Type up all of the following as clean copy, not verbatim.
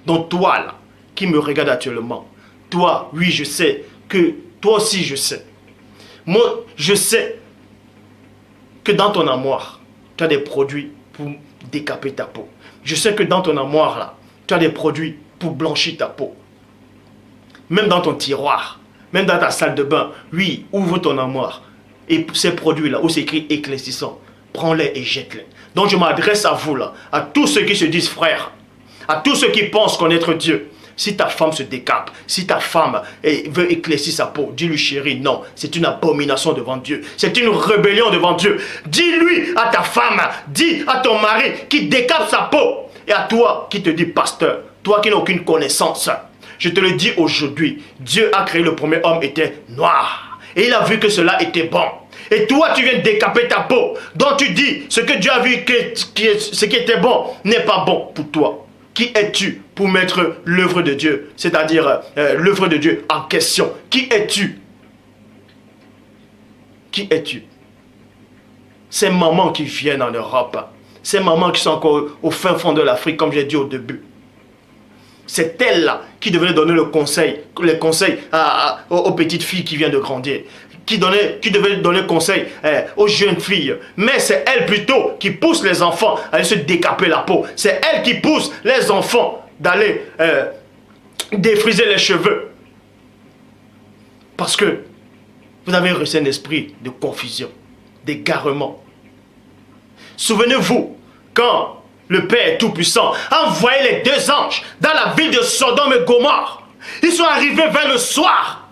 Donc toi là, qui me regarde actuellement, toi, oui, je sais que toi aussi je sais. Moi, je sais que dans ton armoire, tu as des produits pour décaper ta peau. Je sais que dans ton armoire là, tu as des produits pour blanchir ta peau. Même dans ton tiroir, même dans ta salle de bain, oui, ouvre ton armoire. Et ces produits-là, où c'est écrit éclaircissant, prends-les et jette-les. Donc je m'adresse à vous là, à tous ceux qui se disent frères, à tous ceux qui pensent connaître Dieu. Si ta femme se décape, si ta femme veut éclaircir sa peau, dis-lui chérie, non, c'est une abomination devant Dieu. C'est une rébellion devant Dieu. Dis-lui à ta femme, dis à ton mari qui décape sa peau. Et à toi qui te dis pasteur, toi qui n'as aucune connaissance, je te le dis aujourd'hui, Dieu a créé le premier homme était noir. Et il a vu que cela était bon. Et toi, tu viens décaper ta peau. Donc tu dis, ce que Dieu a vu, ce qui était bon, n'est pas bon pour toi. Qui es-tu pour mettre l'œuvre de Dieu, c'est-à-dire l'œuvre de Dieu en question? Qui es-tu? Qui es-tu? Ces mamans qui viennent en Europe, ces mamans qui sont encore au fin fond de l'Afrique, comme j'ai dit au début, c'est elles-là qui devaient donner les conseils aux petites filles qui viennent de grandir, qui devaient donner conseil aux jeunes filles. Mais c'est elles plutôt qui poussent les enfants à aller se décaper la peau. C'est elles qui poussent les enfants d'aller défriser les cheveux. Parce que vous avez reçu un esprit de confusion, d'égarement. Souvenez-vous, quand le Père Tout-Puissant a envoyé les deux anges dans la ville de Sodome et Gomorrhe, ils sont arrivés vers le soir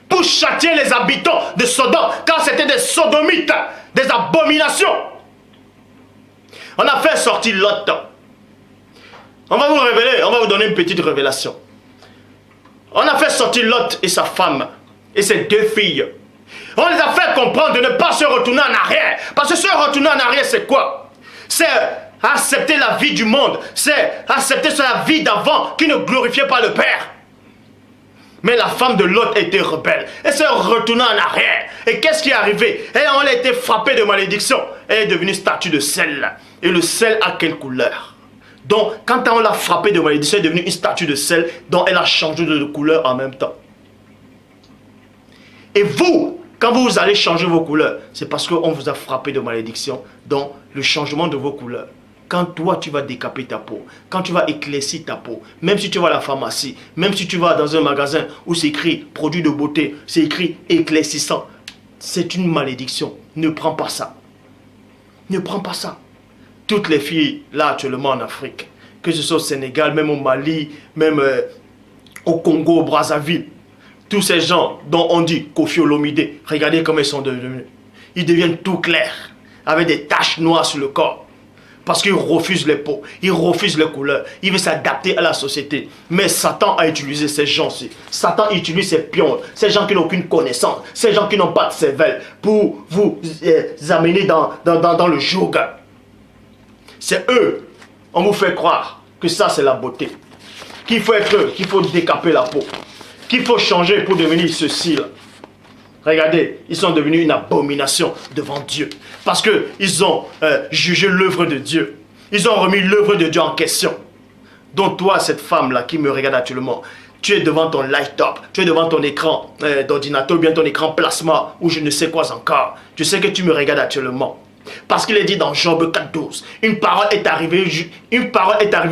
pour châtier les habitants de Sodome, car c'était des sodomites, des abominations. On a fait sortir Lot. On va vous révéler, on va vous donner une petite révélation. On a fait sortir Lot et sa femme et ses deux filles. On les a fait comprendre de ne pas se retourner en arrière. Parce que se retourner en arrière, c'est quoi? C'est accepter la vie du monde. C'est accepter la vie d'avant qui ne glorifiait pas le Père. Mais la femme de Lot était rebelle. Elle s'est retournée en arrière. Et qu'est-ce qui est arrivé? Elle a été frappée de malédiction. Elle est devenue statue de sel. Et le sel a quelle couleur? Donc, quand on l'a frappée de malédiction, elle est devenue une statue de sel dont elle a changé de couleur en même temps. Et vous, quand vous allez changer vos couleurs, c'est parce qu'on vous a frappé de malédiction dans le changement de vos couleurs. Quand toi, tu vas décaper ta peau, quand tu vas éclaircir ta peau, même si tu vas à la pharmacie, même si tu vas dans un magasin où c'est écrit produit de beauté, c'est écrit éclaircissant, c'est une malédiction. Ne prends pas ça. Ne prends pas ça. Toutes les filles, là, actuellement en Afrique, que ce soit au Sénégal, même au Mali, même au Congo, au Brazzaville, tous ces gens dont on dit Koffi Olomide, regardez comment ils sont devenus. Ils deviennent tout clairs, avec des taches noires sur le corps. Parce qu'ils refusent les peaux, ils refusent les couleurs, ils veulent s'adapter à la société. Mais Satan a utilisé ces gens-ci. Satan utilise ces pions, ces gens qui n'ont aucune connaissance, ces gens qui n'ont pas de cervelle, pour vous amener dans le joug. C'est eux, on vous fait croire que ça c'est la beauté. Qu'il faut décaper la peau. Qu'il faut changer pour devenir ceci là. Regardez, ils sont devenus une abomination devant Dieu. Parce qu'ils ont jugé l'œuvre de Dieu. Ils ont remis l'œuvre de Dieu en question. Donc toi, cette femme-là qui me regarde actuellement, tu es devant ton light-up, tu es devant ton écran d'ordinateur ou bien ton écran plasma ou je ne sais quoi encore. Je sais que tu me regardes actuellement. Parce qu'il est dit dans Job 4,12, une parole est arrivée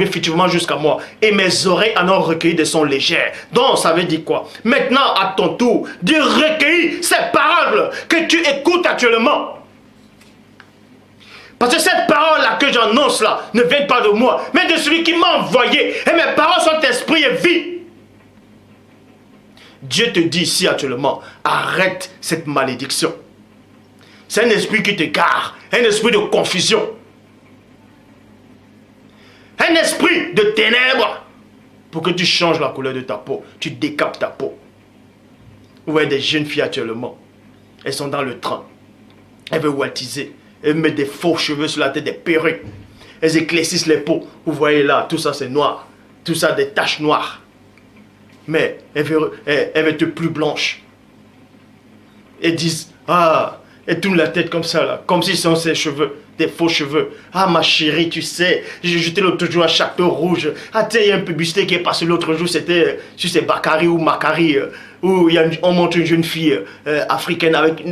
effectivement jusqu'à moi et mes oreilles en ont recueilli des sons légers. Donc ça veut dire quoi? Maintenant à ton tour de recueillir ces paroles que tu écoutes actuellement. Parce que cette parole-là que j'annonce là ne vient pas de moi, mais de celui qui m'a envoyé. Et mes paroles sont esprit et vie. Dieu te dit ici actuellement, arrête cette malédiction. C'est un esprit qui t'égare, un esprit de confusion. Un esprit de ténèbres. Pour que tu changes la couleur de ta peau, tu décapes ta peau. Vous voyez des jeunes filles actuellement, elles sont dans le train. Elles veulent waltiser, elles mettent des faux cheveux sur la tête, des perruques. Elles éclaircissent les peaux. Vous voyez là, tout ça c'est noir. Tout ça des taches noires. Mais elles veulent être plus blanches. Elles disent, ah, elles tournent la tête comme ça là, comme si ce sont ses cheveux. des faux cheveux. Ah ma chérie, tu sais, j'ai jeté l'autre jour un château rouge. Ah tiens, il y a une publicité qui est passée l'autre jour, c'était sur c'est Bakary ou Makari, où on montre une jeune fille africaine avec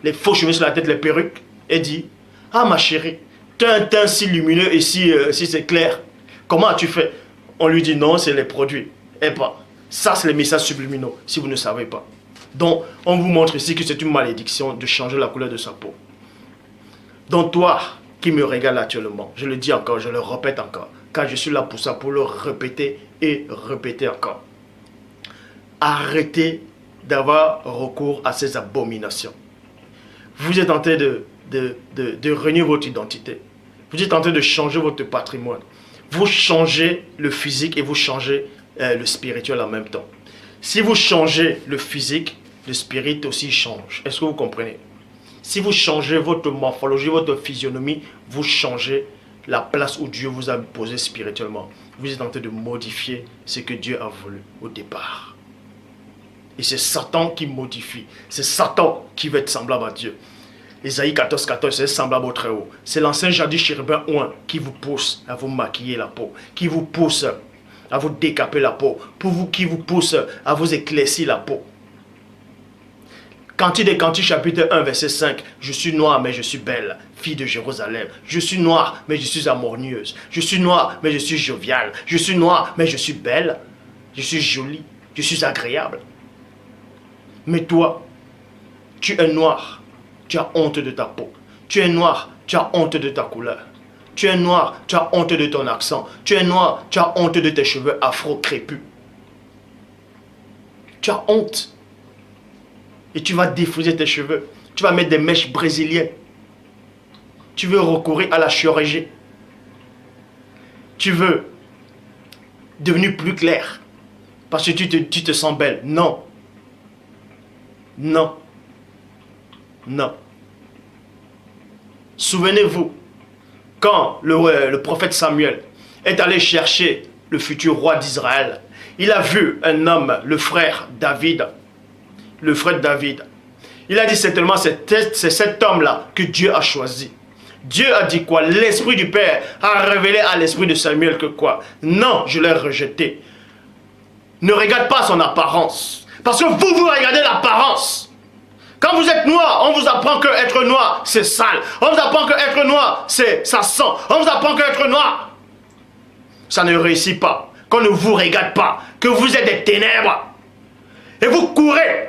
les faux cheveux sur la tête, les perruques. Et dit, ah ma chérie, tu as un teint si lumineux et si c'est clair. Comment as-tu fait? On lui dit non, c'est les produits. Et pas. Ça, c'est les messages subliminaux, si vous ne savez pas. Donc, on vous montre ici que c'est une malédiction de changer la couleur de sa peau. Donc, toi qui me regarde actuellement, je le dis encore, je le répète encore, car je suis là pour ça, pour le répéter et répéter encore. Arrêtez d'avoir recours à ces abominations. Vous êtes en train de renier votre identité. Vous êtes en train de changer votre patrimoine. Vous changez le physique et vous changez le spirituel en même temps. Si vous changez le physique, le spirit aussi change. Est-ce que vous comprenez? Si vous changez votre morphologie, votre physionomie, vous changez la place où Dieu vous a posé spirituellement. Vous êtes en train de modifier ce que Dieu a voulu au départ. Et c'est Satan qui modifie. C'est Satan qui veut être semblable à Dieu. Ésaïe 14, 14, c'est semblable au Très-Haut. C'est l'ancien jadis chérubin ouin qui vous pousse à vous maquiller la peau, qui vous pousse à vous décaper la peau, qui vous pousse à vous éclaircir la peau. Cantique des Cantiques, chapitre 1, verset 5. Je suis noire, mais je suis belle, fille de Jérusalem. Je suis noire, mais je suis harmonieuse. Je suis noire, mais je suis joviale. Je suis noire, mais je suis belle. Je suis jolie, je suis agréable. Mais toi, tu es noir, tu as honte de ta peau. Tu es noir, tu as honte de ta couleur. Tu es noir, tu as honte de ton accent. Tu es noir, tu as honte de tes cheveux afro-crépus. Tu as honte. Et tu vas défriser tes cheveux. Tu vas mettre des mèches brésiliennes. Tu veux recourir à la chirurgie. Tu veux devenir plus clair. Parce que tu te sens belle. Non. Non. Non. Souvenez-vous, quand le prophète Samuel est allé chercher le futur roi d'Israël, il a vu un homme, le frère David. Le frère David. Il a dit certainement, c'est cet homme-là que Dieu a choisi. Dieu a dit quoi? L'esprit du Père a révélé à l'esprit de Samuel que quoi? Non, je l'ai rejeté. Ne regarde pas son apparence. Parce que vous regardez l'apparence. Quand vous êtes noir, on vous apprend que être noir, c'est sale. On vous apprend que être noir, ça sent. On vous apprend que être noir, ça ne réussit pas. Qu'on ne vous regarde pas. Que vous êtes des ténèbres. Et vous courez.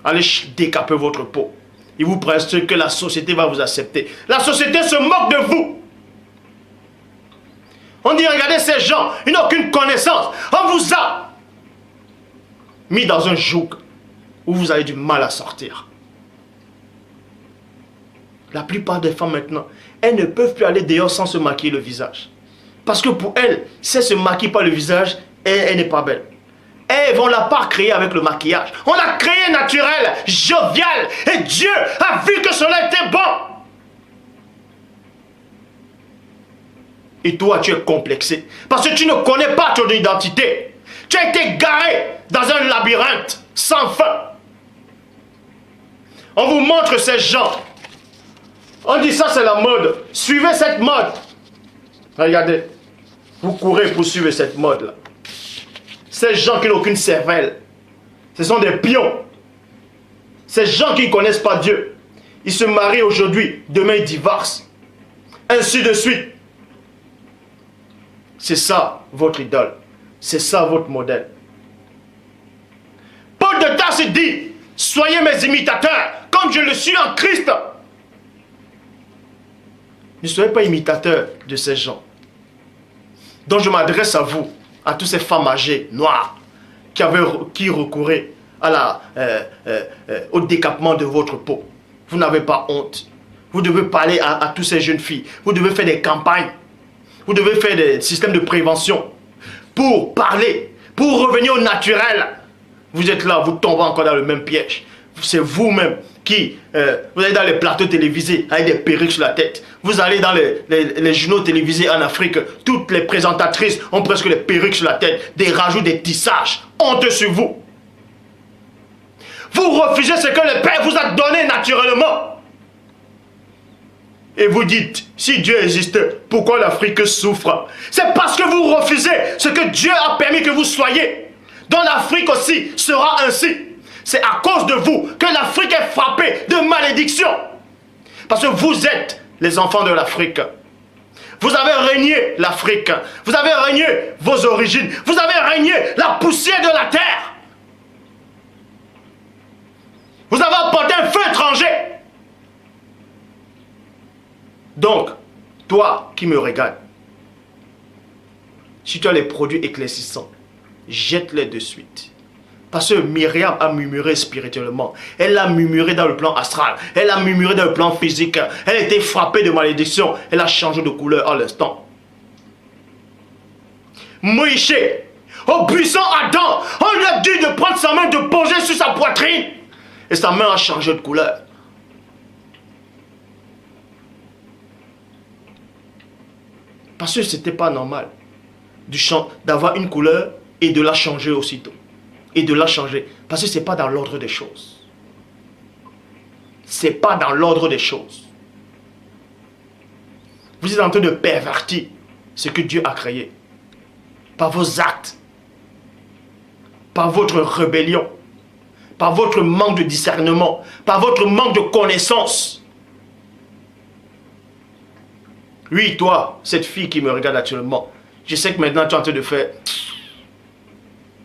Allez décaper votre peau. Il vous presse que la société va vous accepter. La société se moque de vous. On dit, regardez ces gens, ils n'ont aucune connaissance. On vous a mis dans un joug où vous avez du mal à sortir. La plupart des femmes maintenant, elles ne peuvent plus aller dehors sans se maquiller le visage. Parce que pour elles, si elles ne se maquillent pas le visage, elle n'est pas belle. Elles vont la part créer avec le maquillage. On l'a créé naturel, jovial. Et Dieu a vu que cela était bon. Et toi, tu es complexé. Parce que tu ne connais pas ton identité. Tu as été garé dans un labyrinthe sans fin. On vous montre ces gens. On dit ça, c'est la mode. Suivez cette mode. Regardez. Vous courez pour suivre cette mode-là. Ces gens qui n'ont aucune cervelle, ce sont des pions. Ces gens qui ne connaissent pas Dieu, ils se marient aujourd'hui, demain ils divorcent. Ainsi de suite. C'est ça votre idole. C'est ça votre modèle. Paul de Tarse dit, soyez mes imitateurs, comme je le suis en Christ. Ne soyez pas imitateurs de ces gens. Donc je m'adresse à vous, à toutes ces femmes âgées, noires, qui recouraient au décapement de votre peau. Vous n'avez pas honte. Vous devez parler à toutes ces jeunes filles. Vous devez faire des campagnes. Vous devez faire des systèmes de prévention pour parler, pour revenir au naturel. Vous êtes là, vous tombez encore dans le même piège. C'est vous-même qui, vous allez dans les plateaux télévisés avec des perruques sur la tête. Vous allez dans les journaux télévisés en Afrique. Toutes les présentatrices ont presque les perruques sur la tête. Des rajouts, des tissages. Honte sur vous. Vous refusez ce que le Père vous a donné naturellement. Et vous dites, si Dieu existe, pourquoi l'Afrique souffre? C'est parce que vous refusez ce que Dieu a permis que vous soyez. Donc l'Afrique aussi sera ainsi. C'est à cause de vous que l'Afrique est frappée de malédiction. Parce que vous êtes les enfants de l'Afrique. Vous avez régné l'Afrique. Vous avez régné vos origines. Vous avez régné la poussière de la terre. Vous avez apporté un feu étranger. Donc, toi qui me regardes, si tu as les produits éclaircissants, jette-les de suite. Parce que Myriam a murmuré spirituellement. Elle a murmuré dans le plan astral. Elle a murmuré dans le plan physique. Elle a été frappée de malédiction. Elle a changé de couleur à l'instant. Moïse, au puissant Adam, on lui a dit de prendre sa main, de poser sur sa poitrine. Et sa main a changé de couleur. Parce que ce n'était pas normal d'avoir une couleur et de la changer aussitôt. Et de la changer. Parce que ce n'est pas dans l'ordre des choses. Ce n'est pas dans l'ordre des choses. Vous êtes en train de pervertir ce que Dieu a créé. Par vos actes. Par votre rébellion. Par votre manque de discernement. Par votre manque de connaissance. Oui, toi, cette fille qui me regarde actuellement, je sais que maintenant tu es en train de faire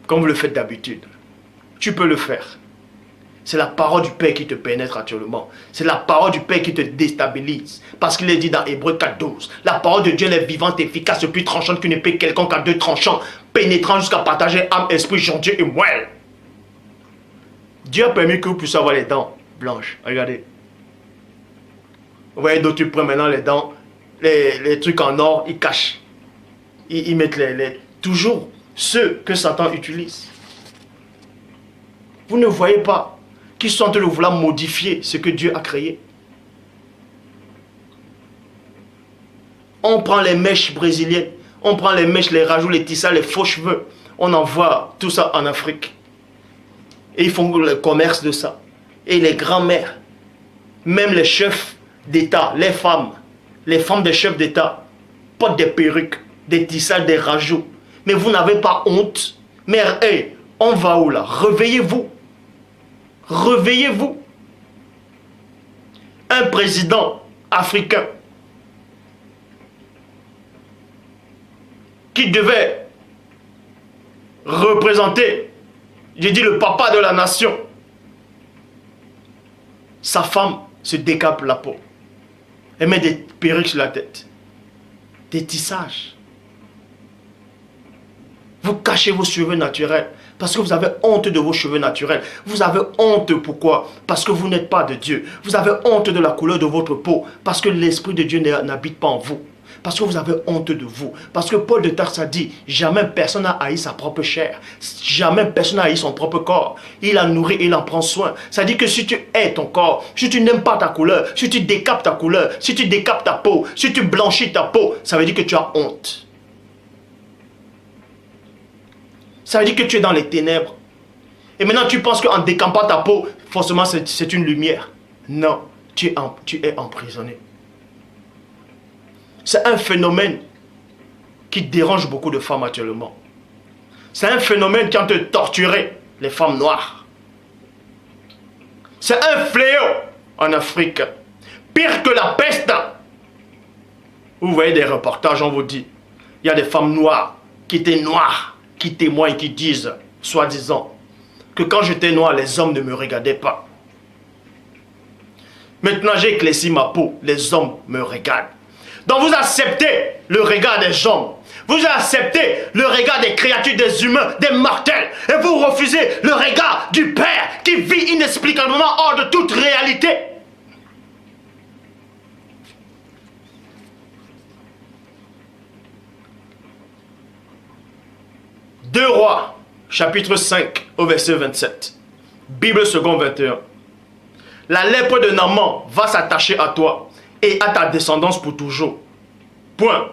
comme vous le faites d'habitude. Tu peux le faire. C'est la parole du Père qui te pénètre actuellement. C'est la parole du Père qui te déstabilise. Parce qu'il est dit dans Hébreux 4:12, la parole de Dieu est vivante, efficace et plus tranchante qu'une épée quelconque à deux tranchants, pénétrant jusqu'à partager âme, esprit, jondier et moelle. Dieu a permis que vous puissiez avoir les dents blanches. Regardez. Vous voyez d'autres tu prends maintenant les dents. Les trucs en or, ils cachent. Ils mettent toujours ceux que Satan utilise. Vous ne voyez pas qu'ils sont en train de vouloir modifier ce que Dieu a créé. On prend les mèches brésiliennes, on prend les mèches, les rajouts, les tissas, les faux cheveux. On envoie tout ça en Afrique. Et ils font le commerce de ça. Et les grands-mères, même les chefs d'État, les femmes des chefs d'État portent des perruques, des tissages, des rajouts. Mais vous n'avez pas honte. Mais hey, on va où là? Réveillez-vous. Réveillez-vous. Un président africain qui devait représenter, j'ai dit le papa de la nation, sa femme se décape la peau. Elle met des perruques sur la tête. Des tissages. Vous cachez vos cheveux naturels. Parce que vous avez honte de vos cheveux naturels. Vous avez honte, pourquoi? Parce que vous n'êtes pas de Dieu. Vous avez honte de la couleur de votre peau. Parce que l'Esprit de Dieu n'habite pas en vous. Parce que vous avez honte de vous. Parce que Paul de Tarse a dit, jamais personne n'a haï sa propre chair. Jamais personne n'a haï son propre corps. Il a nourri et il en prend soin. Ça dit que si tu hais ton corps, si tu n'aimes pas ta couleur, si tu décapes ta couleur, si tu décapes ta peau, si tu blanchis ta peau, ça veut dire que tu as honte. Ça veut dire que tu es dans les ténèbres. Et maintenant tu penses qu'en décampant ta peau, forcément c'est une lumière. Non, tu es emprisonné. C'est un phénomène qui dérange beaucoup de femmes actuellement. C'est un phénomène qui est en train de torturer les femmes noires. C'est un fléau en Afrique. Pire que la peste. Vous voyez des reportages, on vous dit. Il y a des femmes noires qui étaient noires, qui témoignent, qui disent, soi-disant, que quand j'étais noire, les hommes ne me regardaient pas. Maintenant, j'ai éclairci ma peau, les hommes me regardent. Donc vous acceptez le regard des hommes. Vous acceptez le regard des créatures, des humains, des mortels. Et vous refusez le regard du Père qui vit inexplicablement hors de toute réalité. Deux Rois, chapitre 5, au verset 27. Bible second 21. La lèpre de Naaman va s'attacher à toi et à ta descendance pour toujours. Point.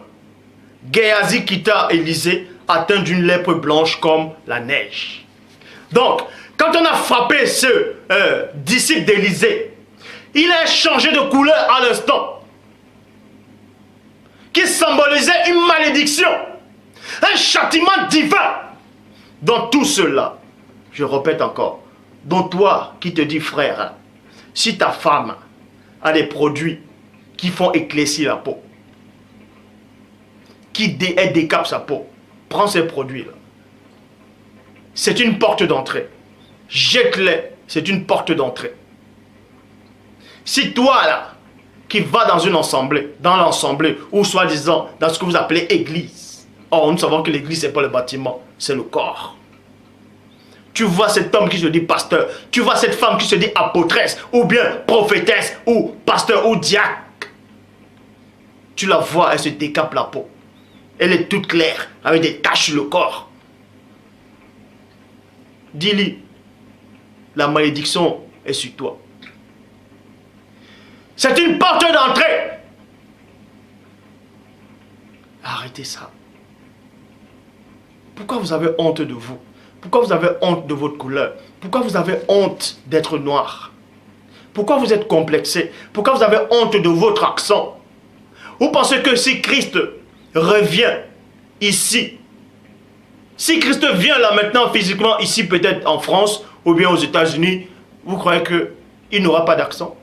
Géasi quitta Élisée, atteint d'une lèpre blanche comme la neige. Donc, quand on a frappé ce disciple d'Élisée, il a changé de couleur à l'instant. qui symbolisait une malédiction, un châtiment divin. Dans tout cela, je répète encore, dans toi qui te dis frère, si ta femme a des produits qui font éclaircir la peau, elle décape sa peau, prends ces produits-là. C'est une porte d'entrée. Jette-les, c'est une porte d'entrée. Si toi là, qui vas dans une assemblée, ou soi-disant dans ce que vous appelez église, or nous savons que l'église c'est pas le bâtiment, c'est le corps. Tu vois cet homme qui se dit pasteur, tu vois cette femme qui se dit apôtresse, ou bien prophétesse, ou pasteur, ou diacre. Tu la vois, elle se décape la peau. Elle est toute claire, avec des taches sur le corps. Dis-lui, la malédiction est sur toi. C'est une porte d'entrée. Arrêtez ça. Pourquoi vous avez honte de vous? Pourquoi vous avez honte de votre couleur? Pourquoi vous avez honte d'être noir? Pourquoi vous êtes complexé? Pourquoi vous avez honte de votre accent? Vous pensez que si Christ revient ici, si Christ vient là maintenant physiquement ici peut-être en France ou bien aux États-Unis, vous croyez qu'il n'aura pas d'accent?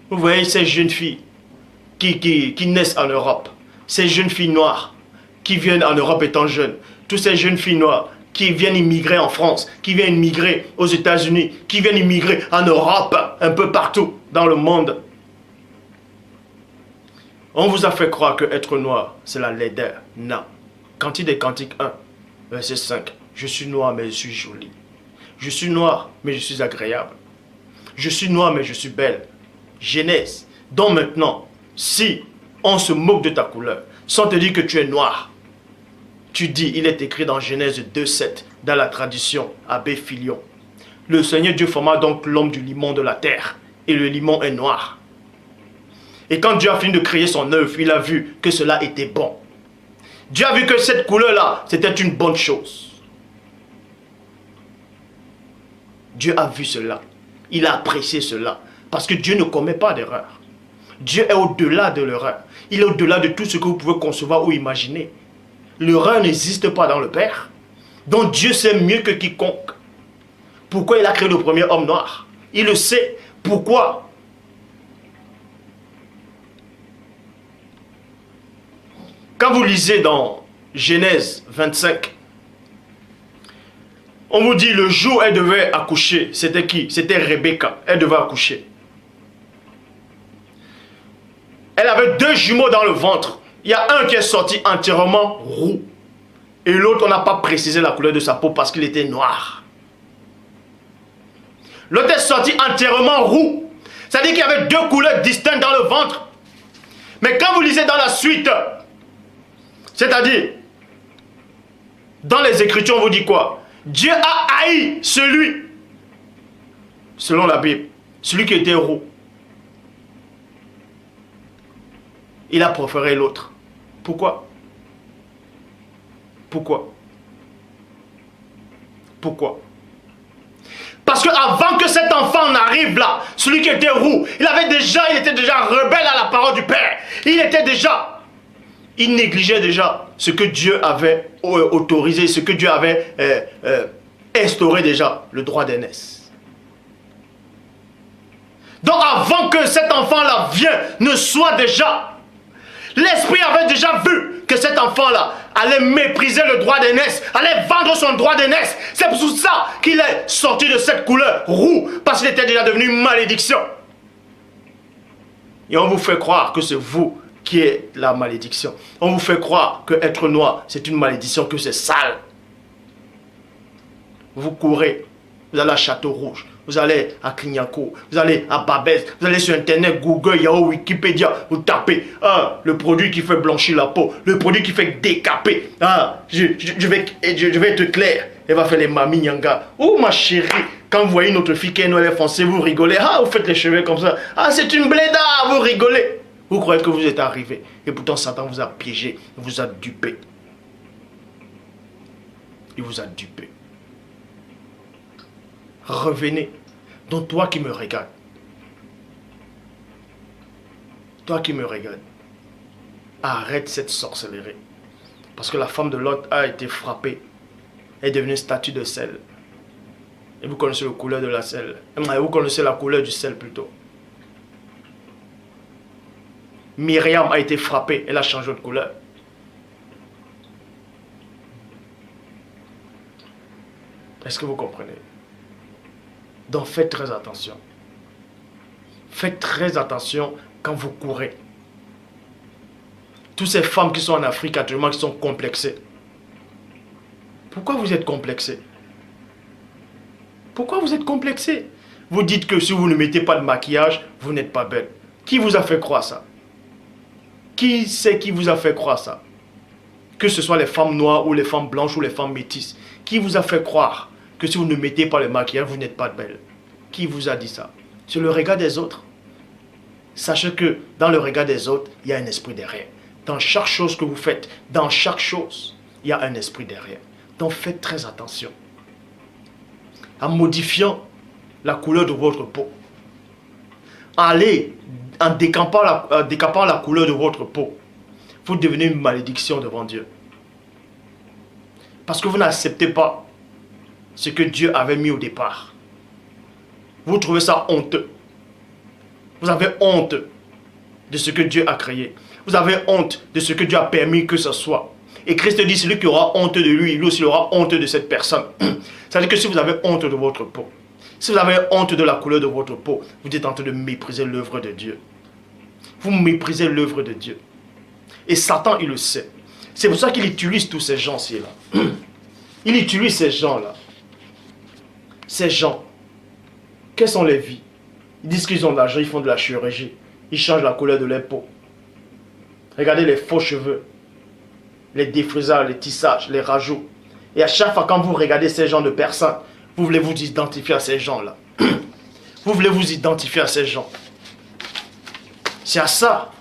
Vous voyez ces jeunes filles qui naissent en Europe, ces jeunes filles noires qui viennent en Europe étant jeunes, toutes ces jeunes filles noires qui viennent immigrer en France, qui viennent immigrer aux États-Unis, qui viennent immigrer en Europe, un peu partout dans le monde. On vous a fait croire que être noir, c'est la laideur. Non. Cantique des Cantiques 1, verset 5. Je suis noir, mais je suis jolie. Je suis noir, mais je suis agréable. Je suis noir, mais je suis belle. Genèse. Donc maintenant, si on se moque de ta couleur, sans te dire que tu es noir, tu dis, il est écrit dans Genèse 2,7, dans la tradition Abbé Filion. Le Seigneur Dieu forma donc l'homme du limon de la terre, et le limon est noir. Et quand Dieu a fini de créer son œuvre, il a vu que cela était bon. Dieu a vu que cette couleur-là, c'était une bonne chose. Dieu a vu cela. Il a apprécié cela. Parce que Dieu ne commet pas d'erreur. Dieu est au-delà de l'erreur. Il est au-delà de tout ce que vous pouvez concevoir ou imaginer. L'erreur n'existe pas dans le Père. Donc Dieu sait mieux que quiconque. Pourquoi il a créé le premier homme noir? Il le sait. Pourquoi? Quand vous lisez dans Genèse 25, on vous dit le jour où elle devait accoucher. C'était qui? C'était Rebecca. Elle devait accoucher. Elle avait deux jumeaux dans le ventre. Il y a un qui est sorti entièrement roux. Et l'autre, on n'a pas précisé la couleur de sa peau parce qu'il était noir. L'autre est sorti entièrement roux. C'est-à-dire qu'il y avait deux couleurs distinctes dans le ventre. Mais quand vous lisez dans la suite, c'est-à-dire, dans les Écritures, on vous dit quoi? Dieu a haï celui, selon la Bible, celui qui était roux. Il a préféré l'autre. Pourquoi? Pourquoi? Pourquoi? Parce que avant que cet enfant n'arrive là, celui qui était roux, il était déjà rebelle à la parole du Père. Il négligeait déjà ce que Dieu avait autorisé, ce que Dieu avait instauré déjà, le droit d'aînesse. Donc avant que cet enfant-là vienne, ne soit déjà... L'esprit avait déjà vu que cet enfant-là allait mépriser le droit d'aînesse, allait vendre son droit d'aînesse. C'est pour ça qu'il est sorti de cette couleur roux, parce qu'il était déjà devenu une malédiction. Et on vous fait croire que c'est vous qui êtes la malédiction. On vous fait croire que être noir, c'est une malédiction, que c'est sale. Vous courez, vous allez à Château-Rouge, vous allez à Clignancourt, vous allez à Babès, vous allez sur Internet, Google, Yahoo, Wikipédia, vous tapez le produit qui fait blanchir la peau, le produit qui fait décaper. Je vais être clair. Elle va faire les mamies nyanga. Oh ma chérie, quand vous voyez une autre fille qui est noire, elle est foncée, vous rigolez. Vous faites les cheveux comme ça. C'est une bléda, vous rigolez. Vous croyez que vous êtes arrivé. Et pourtant Satan vous a piégé, vous a dupé. Il vous a dupé. Revenez. Donc toi qui me regardes, arrête cette sorcellerie. Parce que la femme de Lot a été frappée, est devenue statue de sel. Et vous connaissez la couleur de la sel. Vous connaissez la couleur du sel plutôt. Myriam a été frappée, elle a changé de couleur. Est-ce que vous comprenez? Donc faites très attention. Faites très attention quand vous courez. Toutes ces femmes qui sont en Afrique actuellement, qui sont complexées. Pourquoi vous êtes complexées? Pourquoi vous êtes complexées? Vous dites que si vous ne mettez pas de maquillage, vous n'êtes pas belle. Qui vous a fait croire ça? Qui c'est qui vous a fait croire ça? Que ce soit les femmes noires ou les femmes blanches ou les femmes métisses. Qui vous a fait croire que si vous ne mettez pas le maquillage, vous n'êtes pas belle? Qui vous a dit ça? C'est le regard des autres. Sachez que dans le regard des autres, il y a un esprit derrière. Dans chaque chose que vous faites, dans chaque chose, il y a un esprit derrière. Donc faites très attention. En modifiant la couleur de votre peau. Allez, en décampant la couleur de votre peau, vous devenez une malédiction devant Dieu. Parce que vous n'acceptez pas ce que Dieu avait mis au départ. Vous trouvez ça honteux. Vous avez honte de ce que Dieu a créé. Vous avez honte de ce que Dieu a permis que ce soit. Et Christ dit, celui qui aura honte de lui, lui aussi aura honte de cette personne. C'est-à-dire que si vous avez honte de votre peau, si vous avez honte de la couleur de votre peau, vous êtes en train de mépriser l'œuvre de Dieu. Vous méprisez l'œuvre de Dieu. Et Satan, il le sait. C'est pour ça qu'il utilise tous ces gens-ci là. Il utilise ces gens-là. Ces gens. Quelles sont les vies? Ils disent qu'ils ont de l'argent, ils font de la chirurgie. Ils changent la couleur de leur peau. Regardez les faux cheveux, les défrisages, les tissages, les rajouts. Et à chaque fois quand vous regardez ces gens de personnes, vous voulez vous identifier à ces gens-là. Vous voulez vous identifier à ces gens. C'est à ça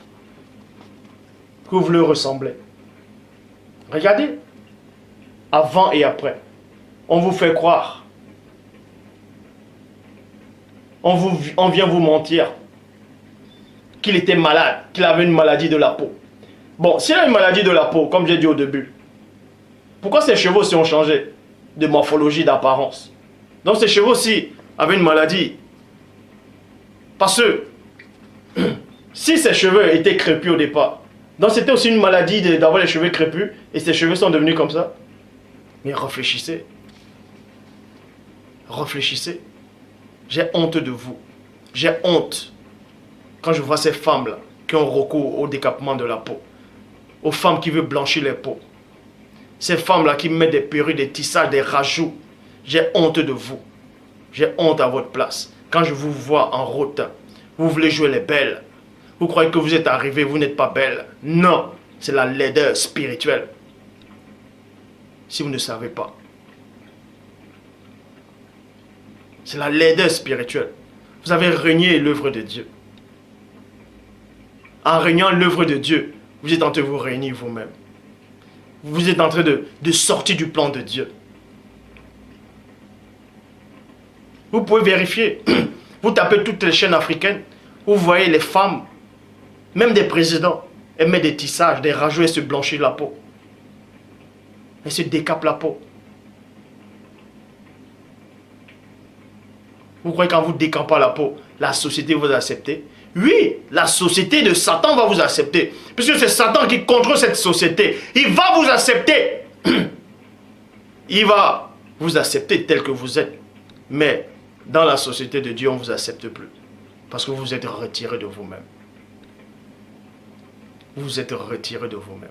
que vous voulez ressembler. Regardez, avant et après, on vous fait croire. On vient vous mentir qu'il était malade, qu'il avait une maladie de la peau. Bon, s'il a une maladie de la peau, comme j'ai dit au début, pourquoi ses cheveux aussi ont changé de morphologie, d'apparence? Donc ses cheveux aussi avaient une maladie. Parce que si ses cheveux étaient crépus au départ, donc c'était aussi une maladie d'avoir les cheveux crépus et ses cheveux sont devenus comme ça. Mais réfléchissez. Réfléchissez. J'ai honte de vous. J'ai honte quand je vois ces femmes-là qui ont recours au décapement de la peau. Aux femmes qui veulent blanchir les peaux. Ces femmes-là qui mettent des perruques, des tissages, des rajouts. J'ai honte de vous. J'ai honte à votre place. Quand je vous vois en route, vous voulez jouer les belles. Vous croyez que vous êtes arrivé, vous n'êtes pas belle. Non, c'est la laideur spirituelle. Si vous ne savez pas. C'est la laideur spirituelle. Vous avez renié l'œuvre de Dieu. En reniant l'œuvre de Dieu, vous êtes en train de vous réunir vous-même. Vous êtes en train de sortir du plan de Dieu. Vous pouvez vérifier. Vous tapez toutes les chaînes africaines. Vous voyez les femmes, même des présidents, elles mettent des tissages, des rajouts et se blanchissent la peau. Elles se décapent la peau. Vous croyez qu'en vous décampant la peau, la société va vous accepter? Oui, la société de Satan va vous accepter. Puisque c'est Satan qui contrôle cette société. Il va vous accepter. Il va vous accepter tel que vous êtes. Mais dans la société de Dieu, on ne vous accepte plus. Parce que vous êtes retiré de vous-même. Vous êtes retiré de vous-même.